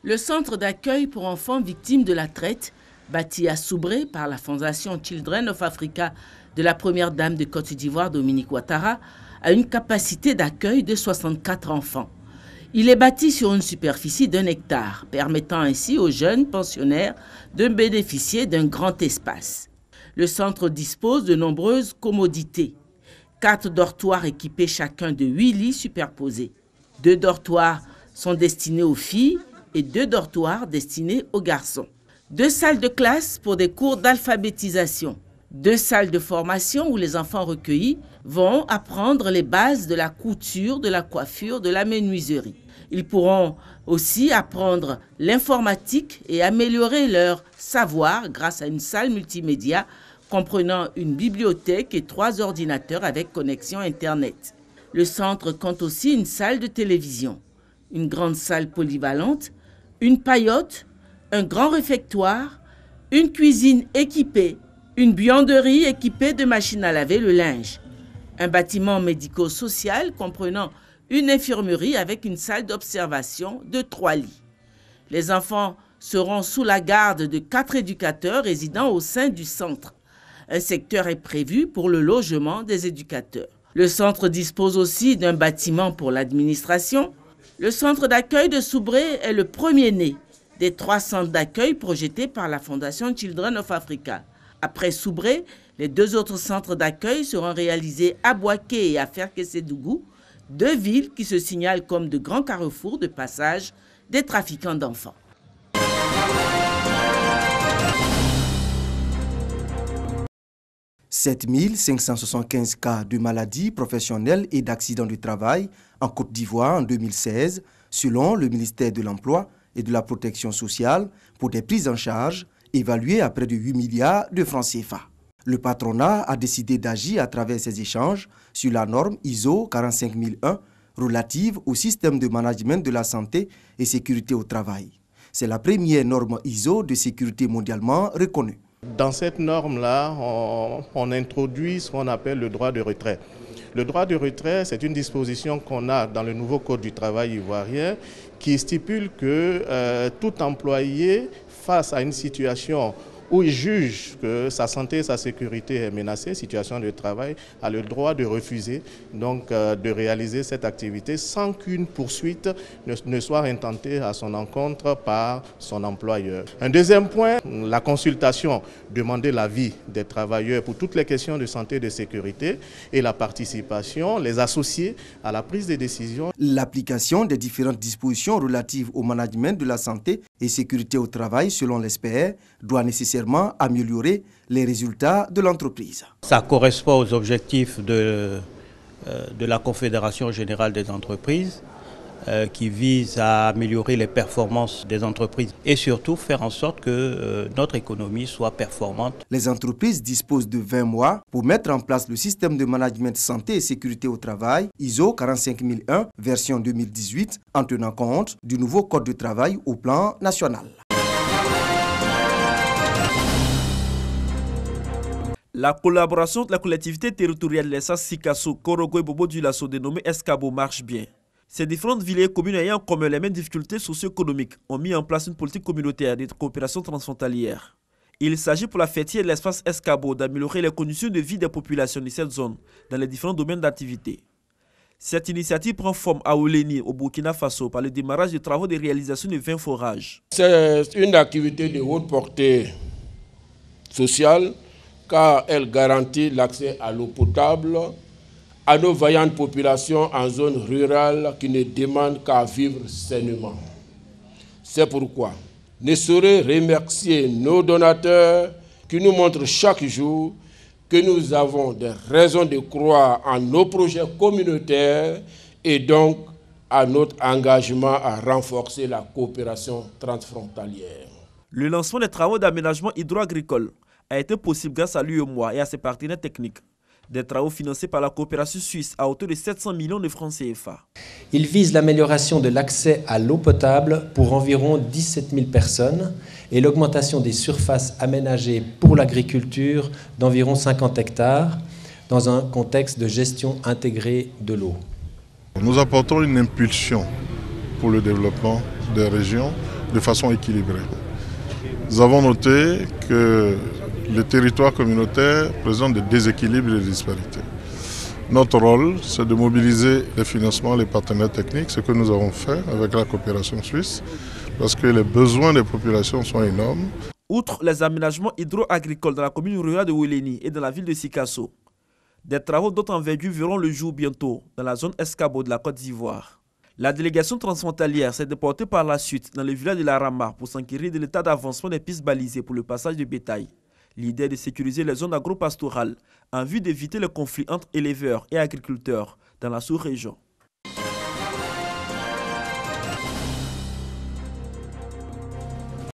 Le centre d'accueil pour enfants victimes de la traite, bâti à Soubré par la Fondation Children of Africa de la première dame de Côte d'Ivoire, Dominique Ouattara, a une capacité d'accueil de 64 enfants. Il est bâti sur une superficie d'1 hectare, permettant ainsi aux jeunes pensionnaires de bénéficier d'un grand espace. Le centre dispose de nombreuses commodités. 4 dortoirs équipés chacun de 8 lits superposés. 2 dortoirs sont destinés aux filles et 2 dortoirs destinés aux garçons. 2 salles de classe pour des cours d'alphabétisation. 2 salles de formation où les enfants recueillis vont apprendre les bases de la couture, de la coiffure, de la menuiserie. Ils pourront aussi apprendre l'informatique et améliorer leur savoir grâce à une salle multimédia comprenant une bibliothèque et 3 ordinateurs avec connexion Internet. Le centre compte aussi une salle de télévision, une grande salle polyvalente, une paillote, un grand réfectoire, une cuisine équipée, une buanderie équipée de machines à laver le linge, un bâtiment médico-social comprenant une infirmerie avec une salle d'observation de 3 lits. Les enfants seront sous la garde de 4 éducateurs résidant au sein du centre. Un secteur est prévu pour le logement des éducateurs. Le centre dispose aussi d'un bâtiment pour l'administration. Le centre d'accueil de Soubré est le premier-né des 3 centres d'accueil projetés par la Fondation Children of Africa. Après Soubré, les 2 autres centres d'accueil seront réalisés à Boaké et à Ferkessédougou, 2 villes qui se signalent comme de grands carrefours de passage des trafiquants d'enfants. « 7 575 cas de maladies professionnelles et d'accidents du travail en Côte d'Ivoire en 2016, selon le ministère de l'Emploi et de la Protection sociale, pour des prises en charge évaluées à près de 8 milliards de francs CFA. Le patronat a décidé d'agir à travers ces échanges sur la norme ISO 45001 relative au système de management de la santé et sécurité au travail. C'est la première norme ISO de sécurité mondialement reconnue. Dans cette norme-là, on introduit ce qu'on appelle le droit de retrait. Le droit de retrait, c'est une disposition qu'on a dans le nouveau Code du travail ivoirien qui stipule que tout employé face à une situation où il juge que sa santé et sa sécurité est menacée, situation de travail, a le droit de refuser donc de réaliser cette activité sans qu'une poursuite ne soit intentée à son encontre par son employeur. Un deuxième point, la consultation, demander l'avis des travailleurs pour toutes les questions de santé et de sécurité et la participation, les associer à la prise de décision. L'application des différentes dispositions relatives au management de la santé et sécurité au travail, selon l'expert, doit nécessairement améliorer les résultats de l'entreprise. Ça correspond aux objectifs de la Confédération générale des entreprises qui vise à améliorer les performances des entreprises et surtout faire en sorte que notre économie soit performante. Les entreprises disposent de 20 mois pour mettre en place le système de management santé et sécurité au travail ISO 45001 version 2018 en tenant compte du nouveau code de travail au plan national. La collaboration de la collectivité territoriale de l'Essas Sikasso, Korogo et Bobo du Lasso dénommée Escabo marche bien. Ces différentes villes et communes ayant en commun les mêmes difficultés socio-économiques ont mis en place une politique communautaire de coopération transfrontalière. Il s'agit pour la fêtière de l'espace Escabo d'améliorer les conditions de vie des populations de cette zone dans les différents domaines d'activité. Cette initiative prend forme à Ouléni, au Burkina Faso, par le démarrage des travaux de réalisation de 20 forages. C'est une activité de haute portée sociale car elle garantit l'accès à l'eau potable à nos vaillantes populations en zone rurale qui ne demandent qu'à vivre sainement. C'est pourquoi ne saurais remercier nos donateurs qui nous montrent chaque jour que nous avons des raisons de croire en nos projets communautaires et donc à notre engagement à renforcer la coopération transfrontalière. Le lancement des travaux d'aménagement hydro-agricole a été possible grâce à l'UEMOA et à ses partenaires techniques. Des travaux financés par la coopération suisse à hauteur de 700 millions de francs CFA. Il vise l'amélioration de l'accès à l'eau potable pour environ 17 000 personnes et l'augmentation des surfaces aménagées pour l'agriculture d'environ 50 hectares dans un contexte de gestion intégrée de l'eau. Nous apportons une impulsion pour le développement des régions de façon équilibrée. Nous avons noté que les territoires communautaires présentent des déséquilibres et des disparités. Notre rôle, c'est de mobiliser les financements, les partenaires techniques, ce que nous avons fait avec la coopération suisse, parce que les besoins des populations sont énormes. Outre les aménagements hydro-agricoles dans la commune rurale de Ouéléni et dans la ville de Sikasso, des travaux d'autre envergure verront le jour bientôt dans la zone Escabo de la Côte d'Ivoire. La délégation transfrontalière s'est déportée par la suite dans le village de la Rama pour s'enquérir de l'état d'avancement des pistes balisées pour le passage de bétail. L'idée est de sécuriser les zones agro-pastorales en vue d'éviter le conflit entre éleveurs et agriculteurs dans la sous-région.